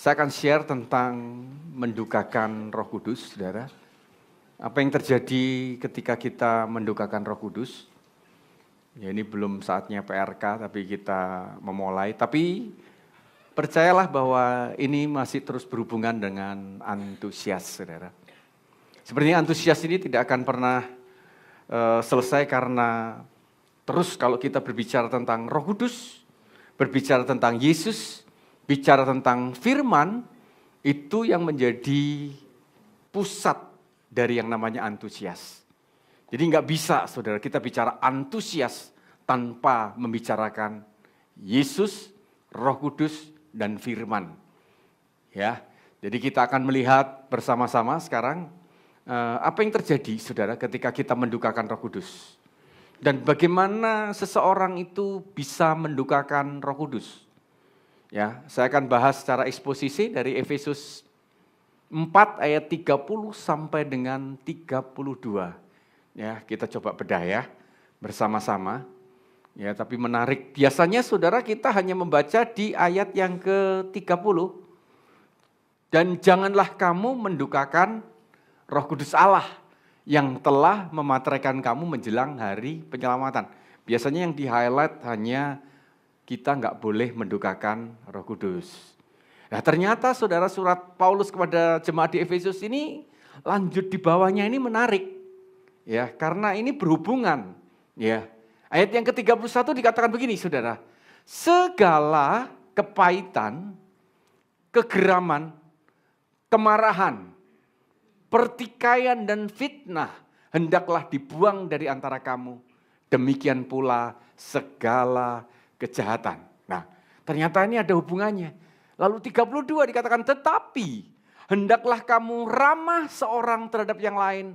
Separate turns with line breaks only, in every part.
Saya akan share tentang mendukakan Roh Kudus, saudara. Apa yang terjadi ketika kita mendukakan Roh Kudus? Ya, ini belum saatnya PRK, tapi kita memulai. Tapi percayalah bahwa ini masih terus berhubungan dengan antusias, saudara. Sepertinya antusias ini tidak akan pernah selesai karena terus kalau kita berbicara tentang Roh Kudus, berbicara tentang Yesus, bicara tentang firman, itu yang menjadi pusat dari yang namanya antusias. Jadi nggak bisa, saudara, kita bicara antusias tanpa membicarakan Yesus, Roh Kudus, dan firman. Ya, jadi kita akan melihat bersama-sama sekarang apa yang terjadi, saudara, ketika kita mendukakan Roh Kudus. Dan bagaimana seseorang itu bisa mendukakan Roh Kudus. Ya, saya akan bahas secara eksposisi dari Efesus 4 ayat 30 sampai dengan 32. Ya, kita coba bedah ya bersama-sama. Ya, tapi menarik. Biasanya saudara kita hanya membaca di ayat yang ke-30. Dan janganlah kamu mendukakan Roh Kudus Allah yang telah memateraikan kamu menjelang hari penyelamatan. Biasanya yang di-highlight hanya kita nggak boleh mendukakan Roh Kudus. Nah, ternyata saudara surat Paulus kepada jemaat di Efesus ini lanjut di bawahnya ini menarik. Ya, karena ini berhubungan. Ya. Ayat yang ke-31 dikatakan begini, saudara. Segala kepahitan, kegeraman, kemarahan, pertikaian dan fitnah hendaklah dibuang dari antara kamu. Demikian pula segala kejahatan. Nah, ternyata ini ada hubungannya. Lalu 32 dikatakan, tetapi hendaklah kamu ramah seorang terhadap yang lain,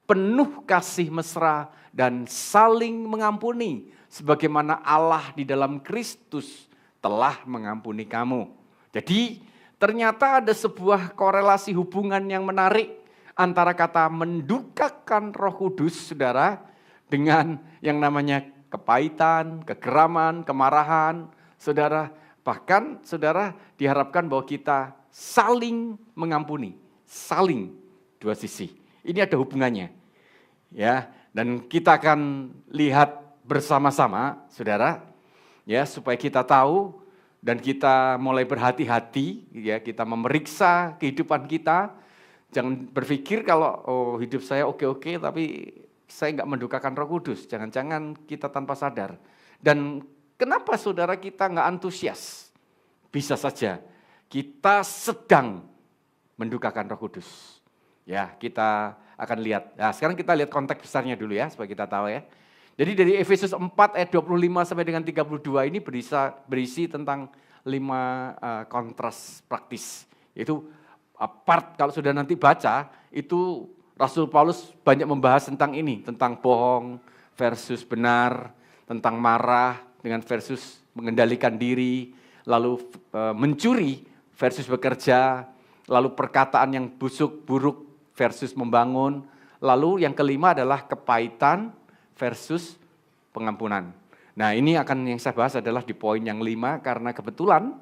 penuh kasih mesra dan saling mengampuni, sebagaimana Allah di dalam Kristus telah mengampuni kamu. Jadi ternyata ada sebuah korelasi hubungan yang menarik antara kata mendukakan Roh Kudus, saudara, dengan yang namanya kepahitan, kegeraman, kemarahan, saudara. Bahkan saudara diharapkan bahwa kita saling mengampuni, saling dua sisi. Ini ada hubungannya. Ya, dan kita akan lihat bersama-sama, saudara, ya, supaya kita tahu dan kita mulai berhati-hati, ya, kita memeriksa kehidupan kita. Jangan berpikir kalau hidup saya oke-oke tapi saya nggak mendukakan Roh Kudus, jangan-jangan kita tanpa sadar. Dan kenapa saudara kita nggak antusias? Bisa saja kita sedang mendukakan Roh Kudus. Ya, kita akan lihat. Nah, sekarang kita lihat konteks besarnya dulu ya, supaya kita tahu ya. Jadi dari Efesus 4 ayat 25 sampai dengan 32 ini berisi tentang 5 kontras praktis. Itu part kalau sudah nanti baca, itu Rasul Paulus banyak membahas tentang ini, tentang bohong versus benar, tentang marah dengan versus mengendalikan diri, lalu mencuri versus bekerja, lalu perkataan yang buruk versus membangun, lalu yang kelima adalah kepahitan versus pengampunan. Nah, ini yang saya bahas adalah di poin yang 5 karena kebetulan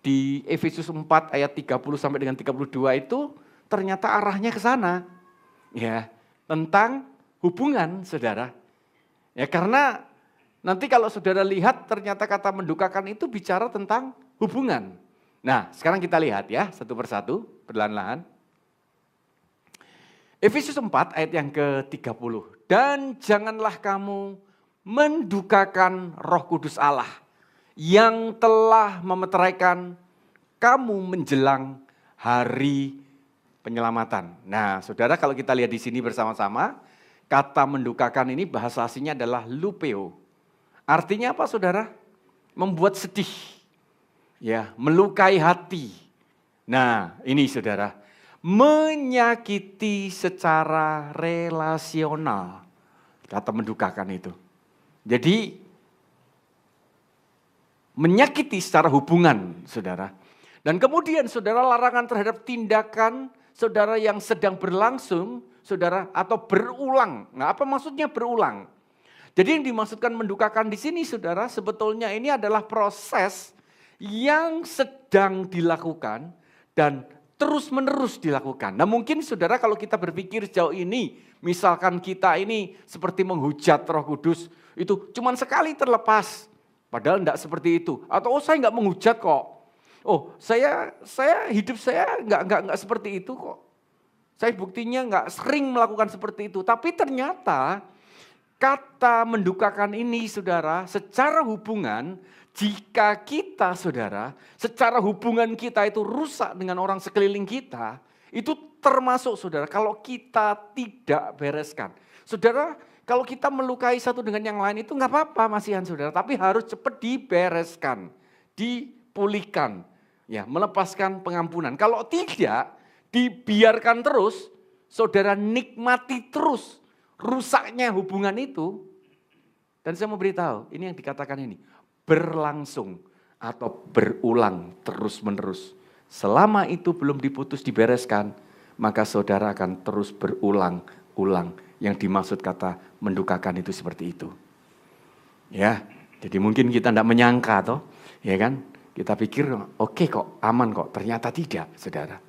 di Efesus 4 ayat 30 sampai dengan 32 itu ternyata arahnya ke sana. Ya, tentang hubungan, saudara. Ya, karena nanti kalau saudara lihat ternyata kata mendukakan itu bicara tentang hubungan. Nah, sekarang kita lihat ya, satu persatu, perlahan-lahan. Efesus 4 ayat yang ke-30. Dan janganlah kamu mendukakan Roh Kudus Allah yang telah memeteraikan kamu menjelang hari penyelamatan. Nah, saudara, kalau kita lihat di sini bersama-sama, kata mendukakan ini bahasa aslinya adalah lupeo. Artinya apa, saudara? Membuat sedih. Ya, melukai hati. Nah, ini saudara, menyakiti secara relasional. Kata mendukakan itu. Jadi menyakiti secara hubungan, saudara. Dan kemudian saudara larangan terhadap tindakan saudara yang sedang berlangsung, saudara, atau berulang. Nah, apa maksudnya berulang? Jadi yang dimaksudkan mendukakan di sini, saudara, sebetulnya ini adalah proses yang sedang dilakukan dan terus-menerus dilakukan. Nah mungkin saudara kalau kita berpikir sejauh ini, misalkan kita ini seperti menghujat Roh Kudus, itu cuman sekali terlepas. Padahal enggak seperti itu. Atau saya enggak menghujat kok. Saya hidup saya enggak seperti itu kok. Saya buktinya enggak sering melakukan seperti itu. Tapi ternyata kata mendukakan ini saudara, secara hubungan, jika kita saudara, secara hubungan kita itu rusak dengan orang sekeliling kita, itu termasuk saudara kalau kita tidak bereskan. Saudara, kalau kita melukai satu dengan yang lain itu enggak apa-apa masihan saudara, tapi harus cepat dibereskan, dipulihkan, ya, melepaskan pengampunan. Kalau tidak, dibiarkan terus, saudara nikmati terus rusaknya hubungan itu. Dan saya mau beritahu, ini yang dikatakan ini, berlangsung atau berulang terus-menerus. Selama itu belum diputus dibereskan, maka saudara akan terus berulang-ulang. Yang dimaksud kata mendukakan itu seperti itu. Ya, jadi mungkin kita tidak menyangka toh, ya kan? Kita pikir oke kok, aman kok, ternyata tidak, saudara.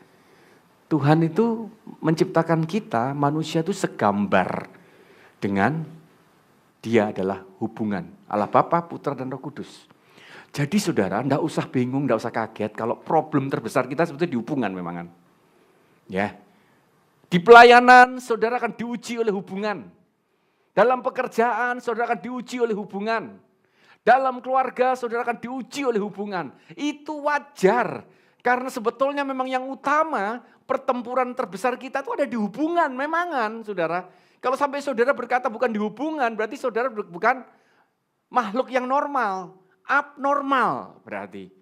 Tuhan itu menciptakan kita, manusia itu segambar dengan Dia adalah hubungan Allah Bapa, Putra, dan Roh Kudus. Jadi saudara, enggak usah bingung, enggak usah kaget kalau problem terbesar kita sebetulnya di hubungan memang kan. Ya. Di pelayanan saudara akan diuji oleh hubungan. Dalam pekerjaan saudara akan diuji oleh hubungan. Dalam keluarga saudara akan diuji oleh hubungan. Itu wajar. Karena sebetulnya memang yang utama pertempuran terbesar kita itu ada di hubungan memangan saudara. Kalau sampai saudara berkata bukan di hubungan, berarti saudara bukan makhluk yang normal, abnormal berarti.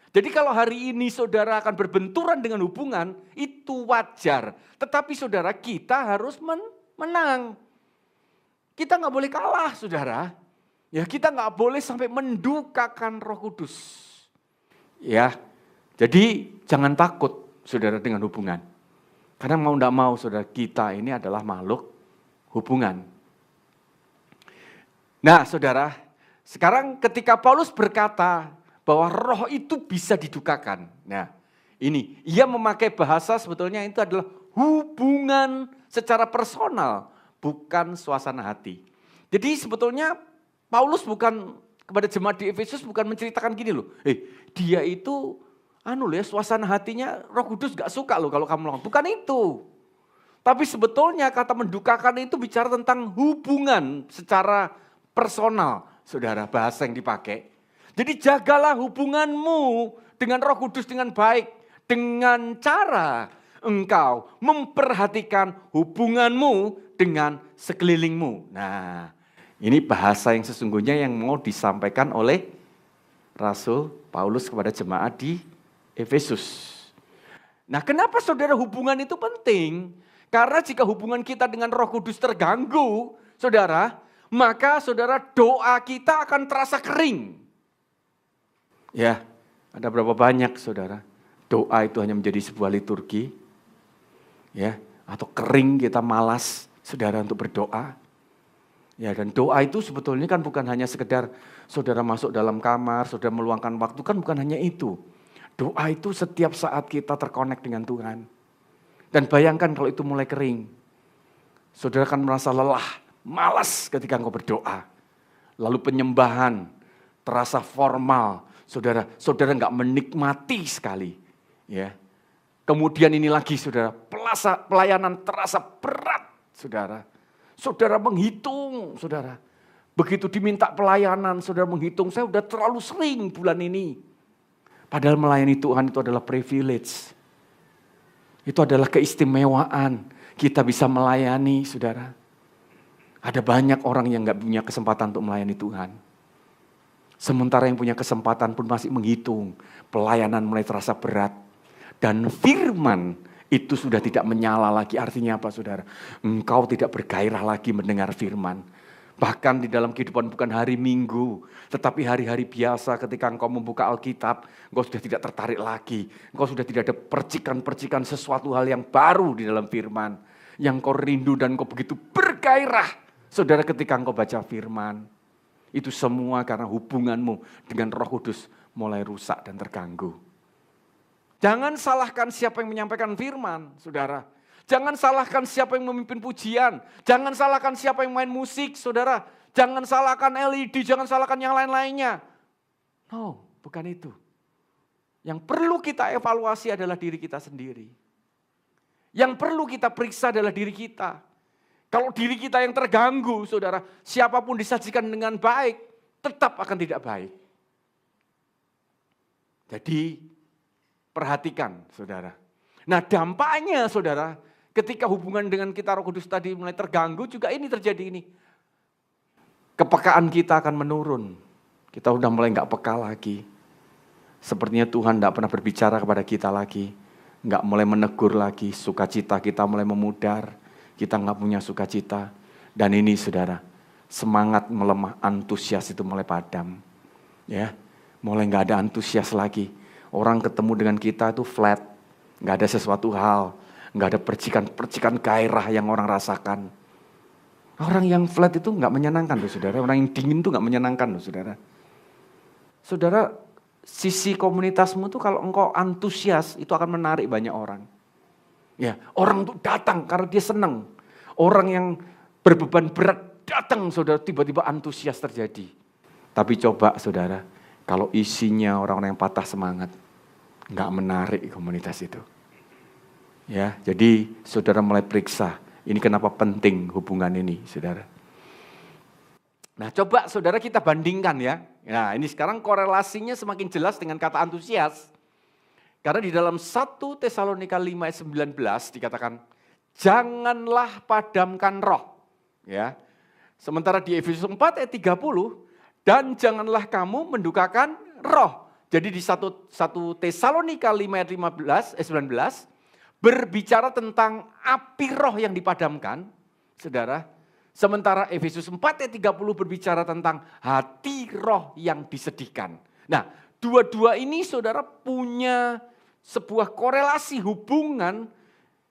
Jadi kalau hari ini saudara akan berbenturan dengan hubungan, itu wajar. Tetapi saudara, kita harus menang. Kita nggak boleh kalah saudara. Ya, kita nggak boleh sampai mendukakan Roh Kudus. Ya, jadi jangan takut saudara dengan hubungan. Karena mau nggak mau saudara, kita ini adalah makhluk hubungan. Nah saudara, sekarang ketika Paulus berkata bahwa roh itu bisa didukakan. Nah ini, ia memakai bahasa sebetulnya itu adalah hubungan secara personal, bukan suasana hati. Jadi sebetulnya Paulus bukan kepada jemaat di Efesus bukan menceritakan gini loh. Dia itu suasana hatinya Roh Kudus gak suka loh kalau kamu lakukan. Bukan itu. Tapi sebetulnya kata mendukakan itu bicara tentang hubungan secara personal. Saudara, bahasa yang dipakai. Jadi jagalah hubunganmu dengan Roh Kudus dengan baik. Dengan cara engkau memperhatikan hubunganmu dengan sekelilingmu. Nah, ini bahasa yang sesungguhnya yang mau disampaikan oleh Rasul Paulus kepada jemaat di Efesus. Nah, kenapa saudara hubungan itu penting? Karena jika hubungan kita dengan Roh Kudus terganggu, saudara, maka saudara doa kita akan terasa kering. Ya, ada berapa banyak saudara, doa itu hanya menjadi sebuah liturgi, ya, atau kering kita malas saudara untuk berdoa. Ya, dan doa itu sebetulnya kan bukan hanya sekedar saudara masuk dalam kamar, saudara meluangkan waktu, kan bukan hanya itu. Doa itu setiap saat kita terkonek dengan Tuhan. Dan bayangkan kalau itu mulai kering. Saudara akan merasa lelah, malas ketika engkau berdoa. Lalu penyembahan terasa formal. Saudara enggak menikmati sekali. Ya. Kemudian ini lagi saudara, pelayanan terasa berat saudara. Saudara menghitung saudara. Begitu diminta pelayanan saudara menghitung, saya udah terlalu sering bulan ini. Padahal melayani Tuhan itu adalah privilege. Itu adalah keistimewaan. Kita bisa melayani, saudara. Ada banyak orang yang gak punya kesempatan untuk melayani Tuhan. Sementara yang punya kesempatan pun masih menghitung. Pelayanan mulai terasa berat. Dan firman itu sudah tidak menyala lagi. Artinya apa saudara? Engkau tidak bergairah lagi mendengar firman. Bahkan di dalam kehidupan bukan hari Minggu, tetapi hari-hari biasa ketika engkau membuka Alkitab, engkau sudah tidak tertarik lagi. Engkau sudah tidak ada percikan-percikan sesuatu hal yang baru di dalam firman. Yang kau rindu dan kau begitu bergairah. Saudara ketika engkau baca firman, itu semua karena hubunganmu dengan Roh Kudus mulai rusak dan terganggu. Jangan salahkan siapa yang menyampaikan firman, saudara. Jangan salahkan siapa yang memimpin pujian. Jangan salahkan siapa yang main musik, saudara. Jangan salahkan LED, jangan salahkan yang lain-lainnya. No, bukan itu. Yang perlu kita evaluasi adalah diri kita sendiri. Yang perlu kita periksa adalah diri kita. Kalau diri kita yang terganggu, saudara, siapapun disajikan dengan baik, tetap akan tidak baik. Jadi, perhatikan, saudara. Nah, dampaknya, saudara, ketika hubungan dengan kita Roh Kudus tadi mulai terganggu, juga ini terjadi ini. Kepekaan kita akan menurun. Kita udah mulai nggak peka lagi. Sepertinya Tuhan nggak pernah berbicara kepada kita lagi. Nggak mulai menegur lagi. Sukacita kita mulai memudar. Kita nggak punya sukacita. Dan ini, saudara, semangat melemah, antusias itu mulai padam. Ya, mulai nggak ada antusias lagi. Orang ketemu dengan kita itu flat, nggak ada sesuatu hal, nggak ada percikan gairah yang orang rasakan. Orang yang flat itu nggak menyenangkan loh, saudara. Orang yang dingin itu nggak menyenangkan loh, saudara. Saudara, sisi komunitasmu tuh kalau engkau antusias itu akan menarik banyak orang. Ya, orang tuh datang karena dia senang. Orang yang berbeban berat datang, saudara, tiba-tiba antusias terjadi. Tapi coba, saudara, kalau isinya orang-orang yang patah semangat, nggak menarik komunitas itu. Ya, jadi saudara mulai periksa, ini kenapa penting hubungan ini, saudara. Nah, coba saudara kita bandingkan ya. Nah, ini sekarang korelasinya semakin jelas dengan kata antusias. Karena di dalam 1 Tesalonika 5 ayat 19 dikatakan, janganlah padamkan roh. Ya. Sementara di Efesus 4 ayat 30, dan janganlah kamu mendukakan roh. Jadi di 1 Tesalonika 5 ayat 19 berbicara tentang api roh yang dipadamkan, saudara. Sementara Efesus 4 ayat 30 berbicara tentang hati roh yang disedihkan. Nah, dua-dua ini saudara punya sebuah korelasi hubungan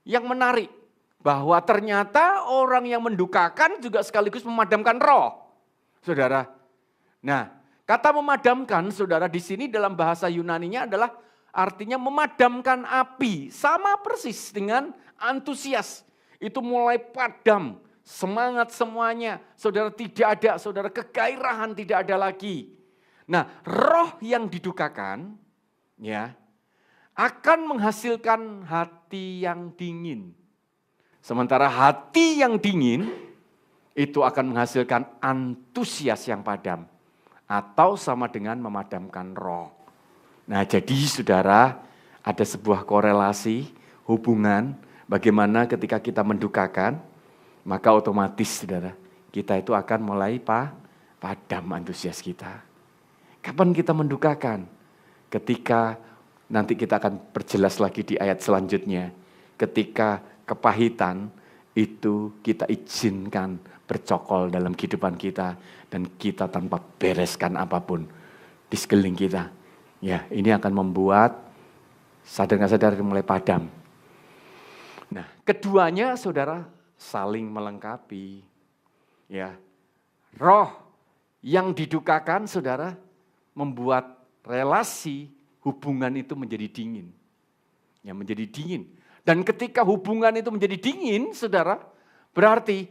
yang menarik. Bahwa ternyata orang yang mendukakan juga sekaligus memadamkan roh. Saudara, nah, kata memadamkan, saudara, di sini dalam bahasa Yunaninya adalah artinya memadamkan api. Sama persis dengan antusias. Itu mulai padam, semangat semuanya. Saudara, tidak ada, saudara, kegairahan tidak ada lagi. Nah, roh yang didukakan, ya, akan menghasilkan hati yang dingin. Sementara hati yang dingin, itu akan menghasilkan antusias yang padam. Atau sama dengan memadamkan roh. Nah, jadi saudara, ada sebuah korelasi hubungan bagaimana ketika kita mendukakan, maka otomatis saudara, kita itu akan mulai padam antusias kita. Kapan kita mendukakan? Ketika nanti kita akan perjelas lagi di ayat selanjutnya. Ketika kepahitan itu kita izinkan bercokol dalam kehidupan kita dan kita tanpa bereskan apapun di sekeliling kita. Ya, ini akan membuat sadar nggak sadar mulai padam. Nah, keduanya saudara saling melengkapi. Ya, roh yang didukakan saudara membuat relasi hubungan itu menjadi dingin. Ya, menjadi dingin. Dan ketika hubungan itu menjadi dingin, saudara, berarti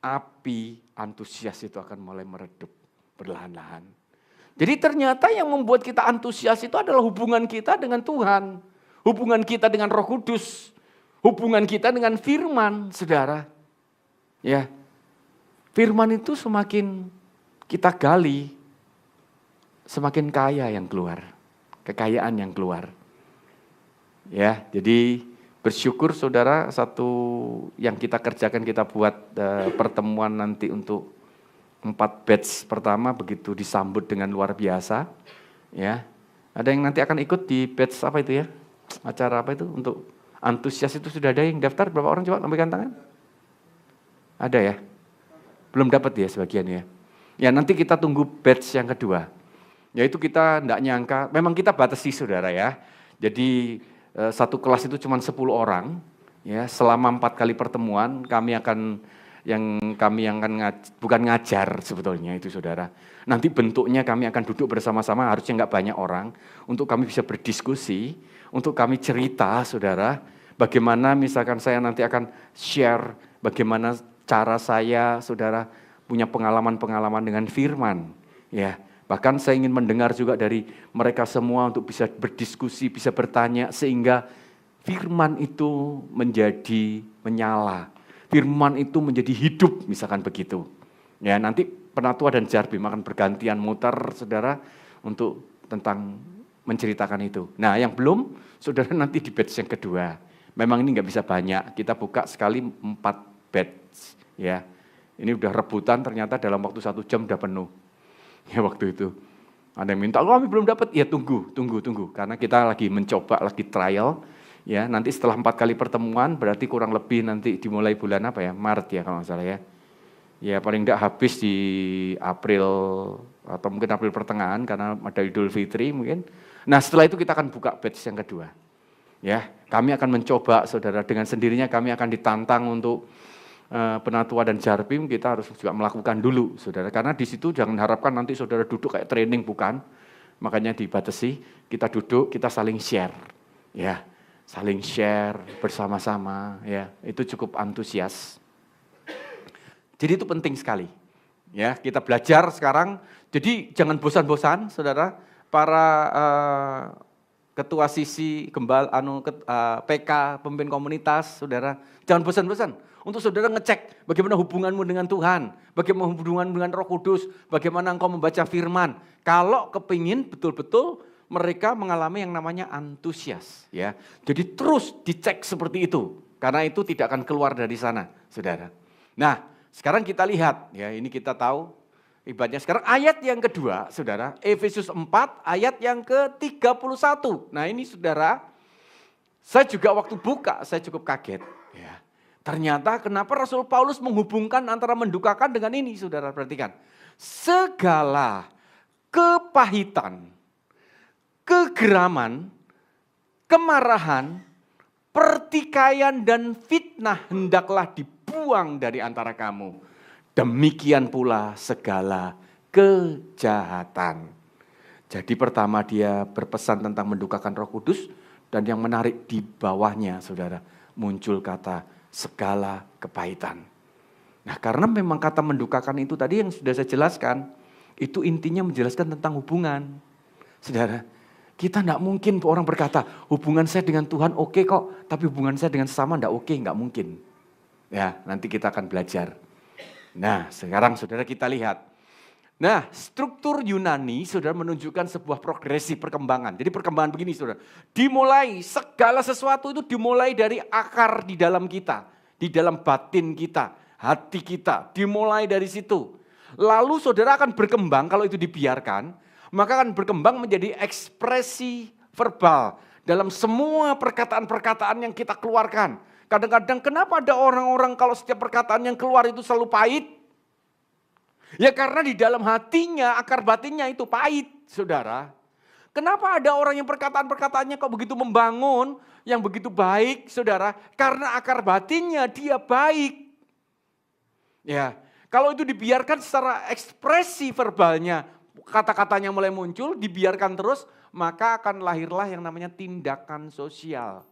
api antusias itu akan mulai meredup perlahan-lahan. Jadi ternyata yang membuat kita antusias itu adalah hubungan kita dengan Tuhan. Hubungan kita dengan Roh Kudus. Hubungan kita dengan firman, saudara. Ya, firman itu semakin kita gali, semakin kaya yang keluar. Kekayaan yang keluar. Ya, jadi bersyukur saudara, satu yang kita kerjakan, kita buat pertemuan nanti untuk 4 batch pertama begitu disambut dengan luar biasa. Ya, ada yang nanti akan ikut di batch apa itu ya? Acara apa itu untuk antusias itu sudah ada yang daftar? Berapa orang coba lambaikan tangan? Ada ya? Belum dapat ya sebagian ya. Ya nanti kita tunggu batch yang kedua. Yaitu kita enggak nyangka, memang kita batasi saudara ya. Jadi satu kelas itu cuma 10 orang, ya selama 4 kali pertemuan kami akan bukan ngajar sebetulnya itu saudara. Nanti bentuknya kami akan duduk bersama-sama, harusnya enggak banyak orang, untuk kami bisa berdiskusi, untuk kami cerita, saudara, bagaimana misalkan saya nanti akan share bagaimana cara saya, saudara, punya pengalaman-pengalaman dengan firman. Ya, bahkan saya ingin mendengar juga dari mereka semua untuk bisa berdiskusi, bisa bertanya, sehingga firman itu menjadi menyala. Firman itu menjadi hidup, misalkan begitu. Ya, nanti Penatua dan Jarbim akan bergantian muter, saudara, untuk tentang menceritakan itu. Nah, yang belum, saudara nanti di batch yang kedua. Memang ini nggak bisa banyak, kita buka sekali 4 batch. Ya, ini udah rebutan, ternyata dalam waktu 1 jam udah penuh. Ya waktu itu. Ada yang minta, kami belum dapat, ya tunggu. Karena kita lagi mencoba, lagi trial. Ya, nanti setelah 4 kali pertemuan, berarti kurang lebih nanti dimulai bulan apa ya, Maret ya kalau nggak salah ya. Ya paling tidak habis di April atau mungkin April pertengahan karena ada Idul Fitri mungkin. Nah setelah itu kita akan buka batch yang kedua. Ya, kami akan mencoba, saudara, dengan sendirinya kami akan ditantang untuk Penatua dan Jarbim, kita harus juga melakukan dulu, saudara. Karena di situ jangan harapkan nanti saudara duduk kayak training, bukan. Makanya dibatasi, kita duduk, kita saling share. Ya, saling share bersama-sama, ya, itu cukup antusias. Jadi itu penting sekali. Ya, kita belajar sekarang. Jadi jangan bosan-bosan, saudara. Para ketua sisi, PK, pemimpin komunitas, saudara. Jangan bosan-bosan. Untuk saudara ngecek bagaimana hubunganmu dengan Tuhan. Bagaimana hubunganmu dengan Roh Kudus. Bagaimana engkau membaca firman. Kalau kepingin betul-betul mereka mengalami yang namanya antusias. Ya. Jadi terus dicek seperti itu. Karena itu tidak akan keluar dari sana, saudara. Nah, sekarang kita lihat, ya ini kita tahu ibaratnya sekarang ayat yang kedua, saudara, Efesus 4 ayat yang ke-31. Nah ini saudara, saya juga waktu buka, saya cukup kaget. Ya. Ternyata kenapa Rasul Paulus menghubungkan antara mendukakan dengan ini, saudara perhatikan. Segala kepahitan, kegeraman, kemarahan, pertikaian dan fitnah hendaklah dibuang dari antara kamu. Demikian pula segala kejahatan. Jadi pertama dia berpesan tentang mendukakan Roh Kudus, dan yang menarik di bawahnya, saudara, muncul kata segala kepahitan. Nah karena memang kata mendukakan itu tadi yang sudah saya jelaskan, itu intinya menjelaskan tentang hubungan. Saudara, kita tidak mungkin orang berkata, hubungan saya dengan Tuhan oke kok, tapi hubungan saya dengan sesama tidak oke, nggak mungkin. Ya, nanti kita akan belajar. Nah, sekarang saudara kita lihat. Nah, struktur Yunani, saudara, menunjukkan sebuah progresi perkembangan. Jadi perkembangan begini, saudara. Dimulai, segala sesuatu itu dimulai dari akar di dalam kita. Di dalam batin kita, hati kita. Dimulai dari situ. Lalu saudara akan berkembang, kalau itu dibiarkan, maka akan berkembang menjadi ekspresi verbal. Dalam semua perkataan-perkataan yang kita keluarkan. Kadang-kadang kenapa ada orang-orang kalau setiap perkataan yang keluar itu selalu pahit? Ya karena di dalam hatinya, akar batinnya itu pahit, saudara. Kenapa ada orang yang perkataan-perkataannya kok begitu membangun, yang begitu baik, saudara? Karena akar batinnya dia baik. Ya, kalau itu dibiarkan secara ekspresi verbalnya, kata-katanya mulai muncul, dibiarkan terus, maka akan lahirlah yang namanya tindakan sosial.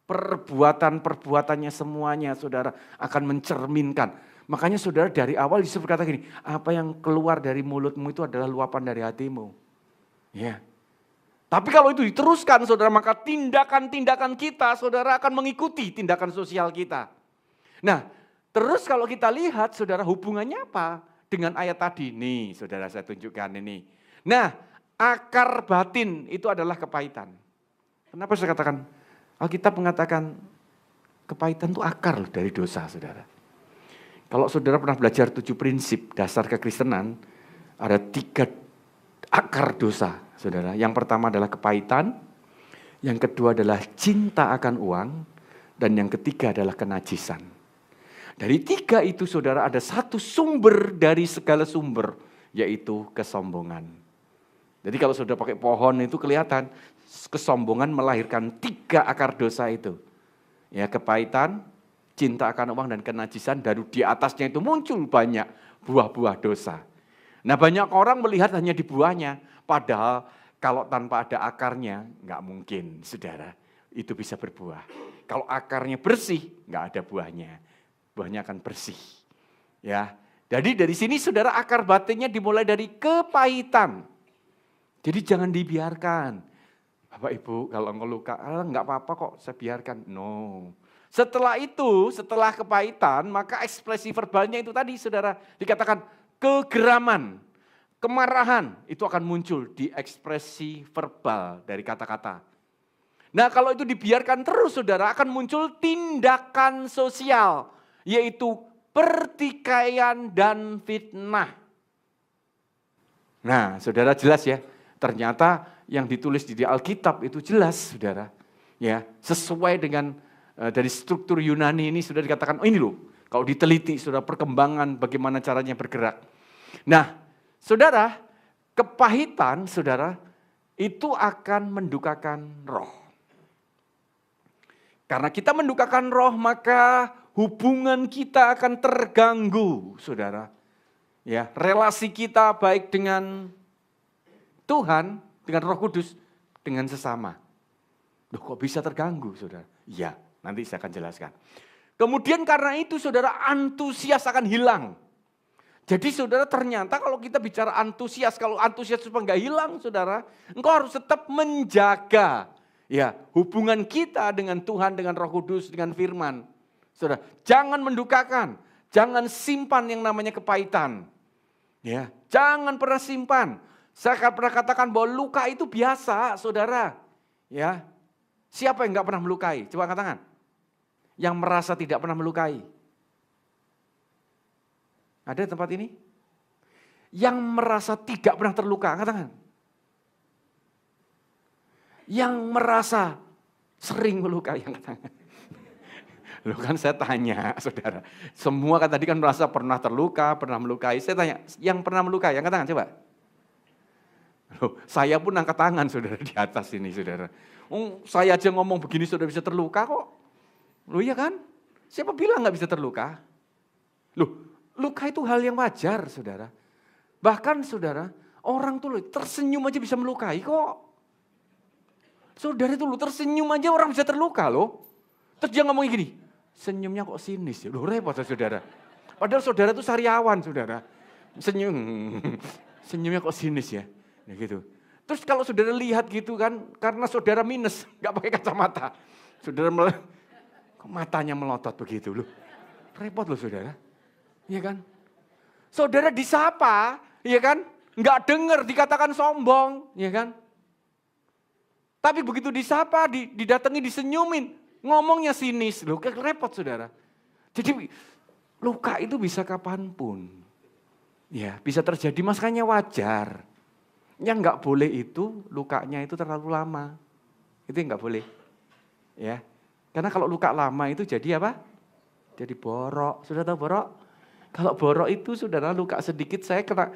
Perbuatan-perbuatannya semuanya, saudara, akan mencerminkan. Makanya saudara dari awal Yesus berkata gini, apa yang keluar dari mulutmu itu adalah luapan dari hatimu. Ya. Tapi kalau itu diteruskan, saudara, maka tindakan-tindakan kita, saudara, akan mengikuti tindakan sosial kita. Nah, terus kalau kita lihat, saudara, hubungannya apa dengan ayat tadi? Nih, saudara, saya tunjukkan ini. Nah, akar batin itu adalah kepahitan. Kenapa saya katakan? Alkitab mengatakan kepahitan itu akar dari dosa, saudara. Kalau saudara pernah belajar 7 prinsip dasar kekristenan, ada 3 akar dosa, saudara. Yang pertama adalah kepahitan, yang kedua adalah cinta akan uang, dan yang ketiga adalah kenajisan. Dari 3 itu, saudara, ada satu sumber dari segala sumber, yaitu kesombongan. Jadi kalau saudara pakai pohon itu kelihatan, kesombongan melahirkan 3 akar dosa itu. Ya, kepahitan, cinta akan uang, dan kenajisan. Baru di atasnya itu muncul banyak buah-buah dosa. Nah banyak orang melihat hanya di buahnya. Padahal kalau tanpa ada akarnya, nggak mungkin, saudara. itu bisa berbuah. Kalau akarnya bersih, nggak ada buahnya. Buahnya akan bersih. Ya, jadi dari sini saudara akar batinnya dimulai dari kepahitan. Jadi jangan dibiarkan. Bapak Ibu kalau ngeluka, nggak apa-apa kok saya biarkan. No. Setelah itu, setelah kepahitan, maka ekspresi verbalnya itu tadi saudara dikatakan kegeraman, kemarahan itu akan muncul di ekspresi verbal dari kata-kata. Nah kalau itu dibiarkan terus saudara akan muncul tindakan sosial yaitu pertikaian dan fitnah. Nah saudara jelas ya, ternyata yang ditulis di Alkitab itu jelas saudara. Ya, sesuai dengan dari struktur Yunani ini sudah dikatakan, oh ini loh, kalau diteliti sudah perkembangan bagaimana caranya bergerak. Nah, saudara, kepahitan saudara itu akan mendukakan roh. Karena kita mendukakan roh maka hubungan kita akan terganggu, saudara. Ya, relasi kita baik dengan Tuhan, dengan Roh Kudus, dengan sesama. Loh kok bisa terganggu, saudara? Iya. Nanti saya akan jelaskan. Kemudian karena itu saudara antusias akan hilang. Jadi saudara ternyata kalau kita bicara antusias, kalau antusias supaya nggak hilang saudara, engkau harus tetap menjaga ya hubungan kita dengan Tuhan, dengan Roh Kudus, dengan firman. Saudara, jangan mendukakan, jangan simpan yang namanya kepahitan. Ya, jangan pernah simpan. Saya pernah katakan bahwa luka itu biasa saudara. Ya, siapa yang nggak pernah melukai? Coba angkat tangan. Yang merasa tidak pernah melukai. Ada di tempat ini? Yang merasa tidak pernah terluka, angkat tangan. Yang merasa sering melukai, angkat tangan. Loh kan saya tanya, saudara. Semua kan tadi kan merasa pernah terluka, pernah melukai. Saya tanya, yang pernah melukai, angkat tangan coba. Loh, saya pun angkat tangan, saudara, di atas ini, saudara. Saya aja ngomong begini sudah bisa terluka kok. Loh iya kan? Siapa bilang gak bisa terluka? Loh, luka itu hal yang wajar, saudara. Bahkan, saudara, orang tuh tersenyum aja bisa melukai kok. Saudara itu tersenyum aja orang bisa terluka loh. Terus dia ngomong gini, senyumnya kok sinis ya? Loh repot saudara. Padahal saudara itu sariawan, saudara. Senyumnya kok sinis ya? Ya gitu. Terus kalau saudara lihat gitu kan, karena saudara minus, gak pakai kacamata. Saudara kok matanya melotot begitu loh. Repot loh saudara. Iya kan? Saudara disapa, iya kan? Gak dengar dikatakan sombong, iya kan? Tapi begitu disapa, didatangi, disenyumin, ngomongnya sinis loh, repot saudara. Jadi luka itu bisa kapanpun. Ya, bisa terjadi, makanya wajar. Yang nggak boleh itu lukanya itu terlalu lama. Itu yang nggak boleh. Ya. Karena kalau luka lama itu jadi apa? Jadi borok. Sudah tahu borok? Kalau borok itu saudara luka sedikit saya kena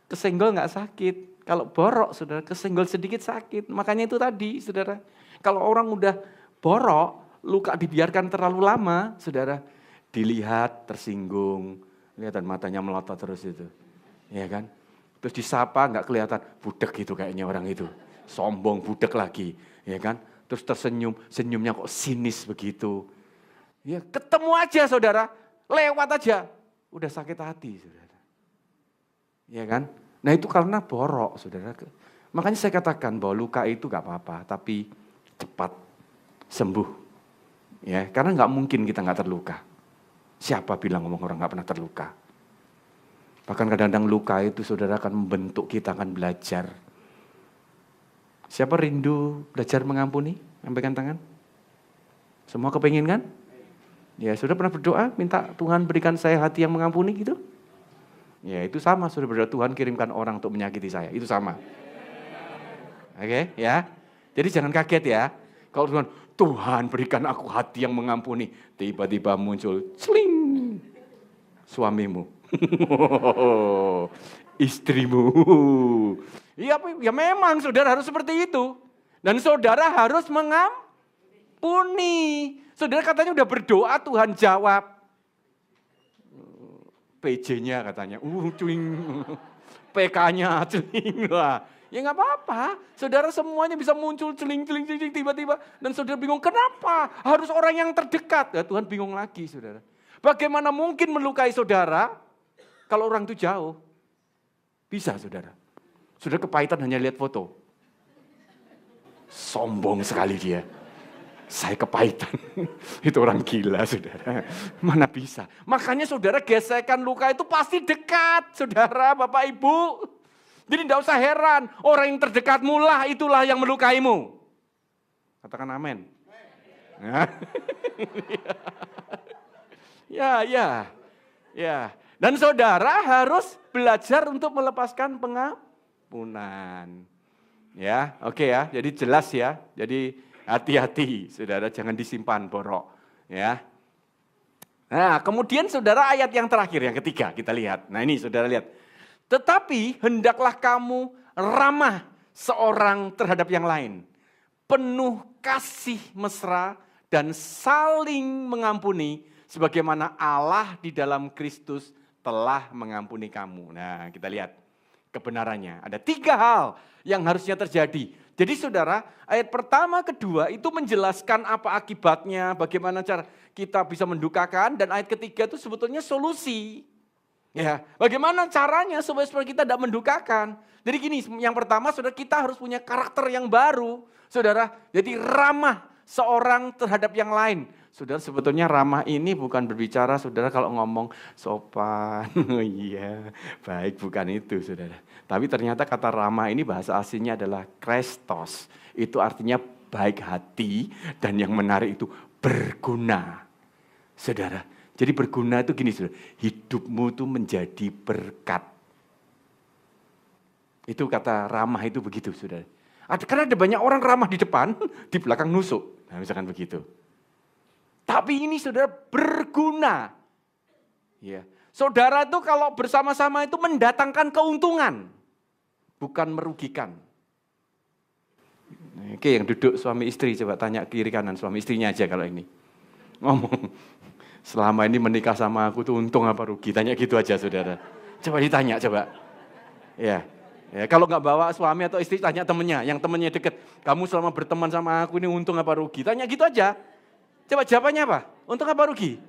kesenggol nggak sakit. Kalau borok saudara kesenggol sedikit sakit. Makanya itu tadi saudara. Kalau orang udah borok, luka dibiarkan terlalu lama, saudara, dilihat tersinggung, kelihatan matanya melotot terus itu, ya kan? Terus disapa nggak kelihatan, budek gitu kayaknya orang itu, sombong budek lagi, ya kan? Terus tersenyum, senyumnya kok sinis begitu, ya ketemu aja saudara, lewat aja, udah sakit hati saudara, ya kan? Nah itu karena borok saudara, makanya saya katakan bahwa luka itu nggak apa-apa, tapi cepat sembuh, ya karena nggak mungkin kita nggak terluka. Siapa bilang ngomong orang nggak pernah terluka? Bahkan kadang-kadang luka itu saudara akan membentuk kita, akan belajar. Siapa rindu belajar mengampuni? Sampaikan tangan. Semua kepingin kan? Ya sudah pernah berdoa minta Tuhan berikan saya hati yang mengampuni gitu? Ya itu sama, sudah berdoa Tuhan kirimkan orang untuk menyakiti saya, itu sama. Oke, ya. Jadi jangan kaget ya. Kalau Tuhan berikan aku hati yang mengampuni. Tiba-tiba muncul, sling, suamimu. Istrimu. Ya memang saudara harus seperti itu. Dan saudara harus mengampuni. Saudara katanya udah berdoa, Tuhan jawab. PJ-nya katanya, cuing. PK-nya, cuing. Wah, Ya nggak apa-apa. Saudara semuanya bisa muncul celing-celing tiba-tiba. Dan saudara bingung, kenapa? Harus orang yang terdekat. Ya, Tuhan bingung lagi saudara. Bagaimana mungkin melukai saudara kalau orang itu jauh? Bisa saudara. Saudara kepahitan hanya lihat foto. Sombong sekali dia. Saya kepahitan. Itu orang gila saudara. Mana bisa. Makanya saudara gesekan luka itu pasti dekat. Saudara, Bapak, Ibu. Jadi tidak usah heran. Orang yang terdekatmu lah itulah yang melukaimu. Katakan amin. Ya. Dan saudara harus belajar untuk melepaskan pengampunan. Ya, oke ya. Jadi jelas ya. Jadi hati-hati, saudara, jangan disimpan borok. Ya. Nah, kemudian saudara ayat yang terakhir, yang ketiga kita lihat. Nah ini saudara lihat. Tetapi hendaklah kamu ramah seorang terhadap yang lain. Penuh kasih mesra dan saling mengampuni. Sebagaimana Allah di dalam Kristus telah mengampuni kamu. Nah kita lihat kebenarannya. Ada 3 hal yang harusnya terjadi. Jadi saudara, ayat pertama, kedua itu menjelaskan apa akibatnya, bagaimana cara kita bisa mendukakan, dan ayat ketiga itu sebetulnya solusi. Ya, bagaimana caranya supaya kita tidak mendukakan. Jadi gini, yang pertama saudara, kita harus punya karakter yang baru. Saudara, jadi ramah seorang terhadap yang lain. Saudara, sebetulnya ramah ini bukan berbicara saudara kalau ngomong sopan, iya, baik, bukan itu saudara. Tapi ternyata kata ramah ini bahasa aslinya adalah Kristos. Itu artinya baik hati dan yang menarik itu berguna. Saudara, jadi berguna itu gini saudara, hidupmu itu menjadi berkat. Itu kata ramah itu begitu saudara. Karena ada banyak orang ramah di depan, di belakang nusuk. Nah misalkan begitu. Tapi ini saudara berguna. Ya. Saudara itu kalau bersama-sama itu mendatangkan keuntungan. Bukan merugikan. Oke, yang duduk suami istri coba tanya kiri kanan suami istrinya aja kalau ini. Ngomong, selama ini menikah sama aku tuh untung apa rugi? Tanya gitu aja saudara. Coba ditanya coba. Ya, kalau nggak bawa suami atau istri tanya temennya. Yang temennya deket. Kamu selama berteman sama aku ini untung apa rugi? Tanya gitu aja. Coba jawabannya apa? Untung apa rugi?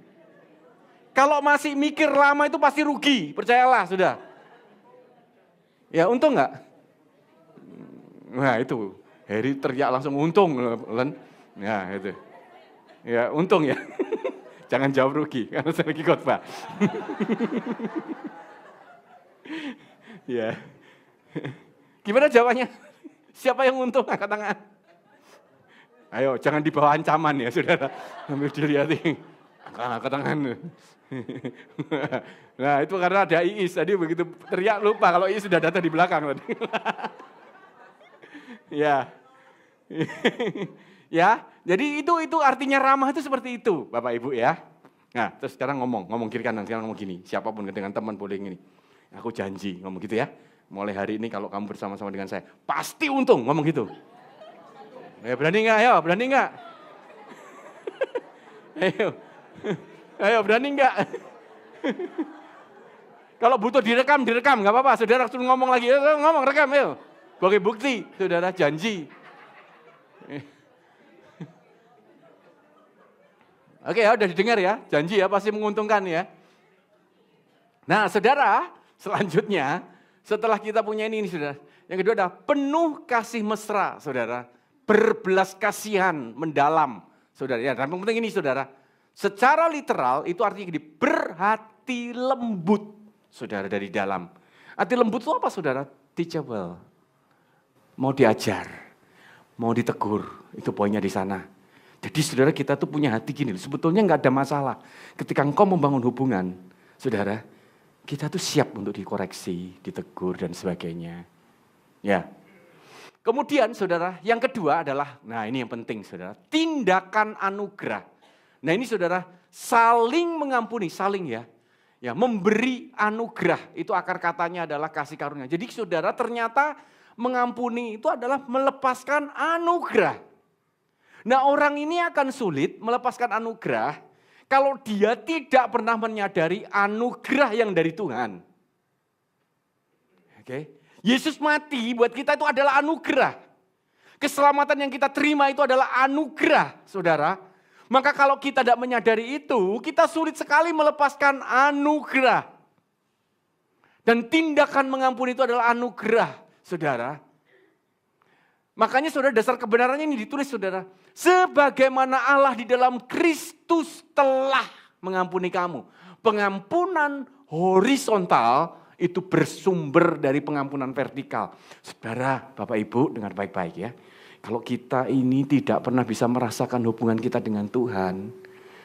Kalau masih mikir lama itu pasti rugi. Percayalah sudah. Ya untung nggak? Nah itu. Heri teriak langsung untung. Ya itu. Ya untung ya. Jangan jawab rugi. Karena saya lagi khotbah. Ya. Gimana jawabannya? Siapa yang untung? Angkat tangan. Ayo, jangan dibawa ancaman ya, saudara. Sambil dilihatin. Angkat tangan. Nah, itu karena ada Iis. Tadi begitu teriak lupa kalau Iis sudah datang di belakang tadi. Ya. Ya, jadi itu artinya ramah itu seperti itu, Bapak Ibu ya. Nah, terus sekarang ngomong kiri kanan, sekarang ngomong gini. Siapapun dengan teman boleh gini. Aku janji, ngomong gitu ya. Mulai hari ini kalau kamu bersama-sama dengan saya, pasti untung, ngomong gitu. Ya, berani nggak? Ayo, berani nggak? Ayo, berani nggak? Kalau butuh direkam, nggak apa-apa. Saudara suruh ngomong lagi, ngomong rekam, ayo. Sebagai bukti, saudara janji. Oke ya, udah didengar ya, janji ya, pasti menguntungkan ya. Nah, saudara, selanjutnya setelah kita punya ini saudara, yang kedua adalah penuh kasih mesra, saudara. Berbelas kasihan mendalam, saudara. Ya, dan yang penting ini, saudara. Secara literal itu artinya berhati lembut, saudara, dari dalam. Hati lembut itu apa, saudara? Teachable. Mau diajar, mau ditegur, itu poinnya di sana. Jadi, saudara, kita tuh punya hati gini. Sebetulnya nggak ada masalah. Ketika engkau membangun hubungan, saudara, kita tuh siap untuk dikoreksi, ditegur dan sebagainya. Ya. Kemudian saudara, yang kedua adalah, nah ini yang penting saudara, tindakan anugerah. Nah ini saudara, saling mengampuni, saling ya. Ya, memberi anugerah, itu akar katanya adalah kasih karunia. Jadi saudara ternyata mengampuni itu adalah melepaskan anugerah. Nah orang ini akan sulit melepaskan anugerah kalau dia tidak pernah menyadari anugerah yang dari Tuhan. Oke. Yesus mati buat kita itu adalah anugerah. Keselamatan yang kita terima itu adalah anugerah, saudara. Maka kalau kita tidak menyadari itu, kita sulit sekali melepaskan anugerah. Dan tindakan mengampuni itu adalah anugerah, saudara. Makanya saudara, dasar kebenarannya ini ditulis, saudara. Sebagaimana Allah di dalam Kristus telah mengampuni kamu. Pengampunan horizontal itu bersumber dari pengampunan vertikal. Saudara, Bapak Ibu, dengar baik-baik ya. Kalau kita ini tidak pernah bisa merasakan hubungan kita dengan Tuhan,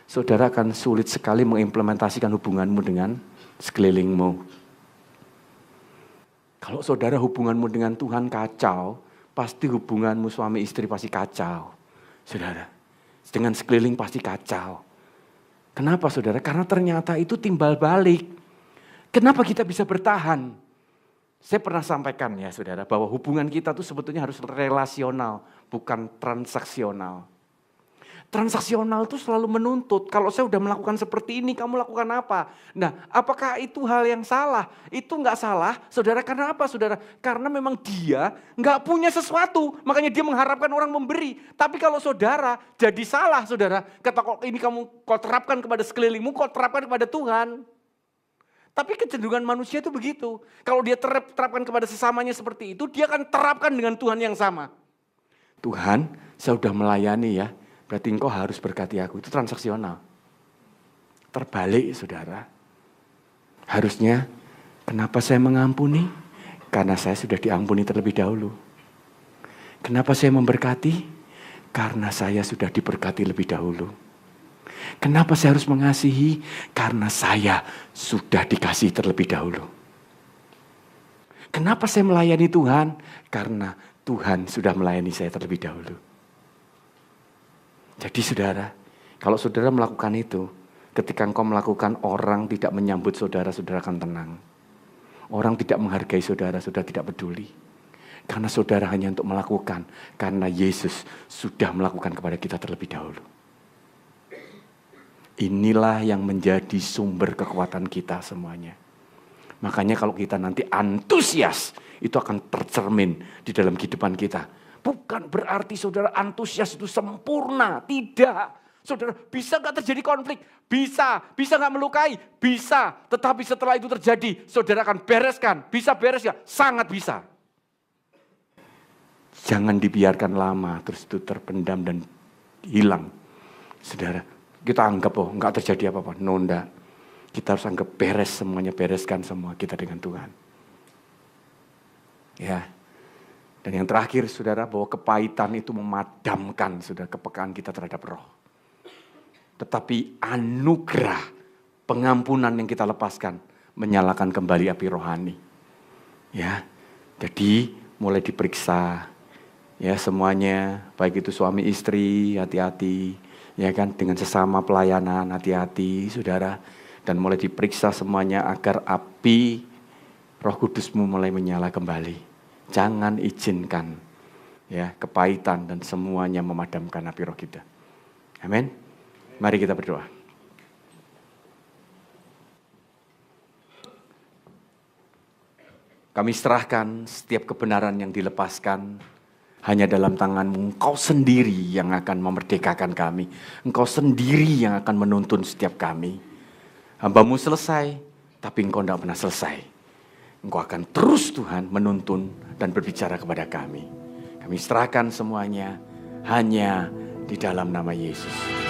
saudara akan sulit sekali mengimplementasikan hubunganmu dengan sekelilingmu. Kalau saudara hubunganmu dengan Tuhan kacau, pasti hubunganmu suami istri pasti kacau. Saudara, dengan sekeliling pasti kacau. Kenapa saudara? Karena ternyata itu timbal balik. Kenapa kita bisa bertahan? Saya pernah sampaikan ya saudara, bahwa hubungan kita tuh sebetulnya harus relasional, bukan transaksional. Transaksional itu selalu menuntut, kalau saya udah melakukan seperti ini, kamu lakukan apa? Nah, apakah itu hal yang salah? Itu nggak salah, saudara, karena apa saudara? Karena memang dia nggak punya sesuatu, makanya dia mengharapkan orang memberi. Tapi kalau saudara jadi salah saudara, kata kok ini kau terapkan kepada sekelilingmu, kau terapkan kepada Tuhan. Tapi kecenderungan manusia itu begitu. Kalau dia terapkan kepada sesamanya seperti itu, dia akan terapkan dengan Tuhan yang sama. Tuhan, saya sudah melayani ya. Berarti engkau harus berkati aku. Itu transaksional. Terbalik saudara. Harusnya, kenapa saya mengampuni? Karena saya sudah diampuni terlebih dahulu. Kenapa saya memberkati? Karena saya sudah diberkati lebih dahulu. Kenapa saya harus mengasihi? Karena saya sudah dikasih terlebih dahulu. Kenapa saya melayani Tuhan? Karena Tuhan sudah melayani saya terlebih dahulu. Jadi saudara, kalau saudara melakukan itu, ketika engkau melakukan orang tidak menyambut saudara, saudara akan tenang. Orang tidak menghargai saudara, saudara tidak peduli. Karena saudara hanya untuk melakukan, karena Yesus sudah melakukan kepada kita terlebih dahulu. Inilah yang menjadi sumber kekuatan kita semuanya. Makanya kalau kita nanti antusias, itu akan tercermin di dalam kehidupan kita. Bukan berarti saudara antusias itu sempurna, tidak. Saudara, bisa gak terjadi konflik? Bisa gak melukai? Bisa, tetapi setelah itu terjadi, saudara akan bereskan. Bisa beres gak? Sangat bisa. Jangan dibiarkan lama, terus itu terpendam dan hilang. Saudara, kita anggap gak terjadi apa-apa. Nonda, kita harus anggap beres semuanya, bereskan semua kita dengan Tuhan. Ya. Dan yang terakhir saudara, bahwa kepahitan itu memadamkan saudara kepekaan kita terhadap roh. Tetapi anugerah pengampunan yang kita lepaskan menyalakan kembali api rohani. Ya. Jadi mulai diperiksa ya semuanya, baik itu suami istri, hati-hati ya kan, dengan sesama pelayanan hati-hati saudara, dan mulai diperiksa semuanya agar api Roh Kudusmu mulai menyala kembali. Jangan izinkan ya kepahitan dan semuanya memadamkan api roh kita. Amin. Mari kita berdoa. Kami serahkan setiap kebenaran yang dilepaskan hanya dalam tangan-Mu. Engkau sendiri yang akan memerdekakan kami. Engkau sendiri yang akan menuntun setiap kami. Hamba-Mu selesai, tapi Engkau tidak pernah selesai. Engkau akan terus Tuhan menuntun dan berbicara kepada kami. Kami serahkan semuanya hanya di dalam nama Yesus.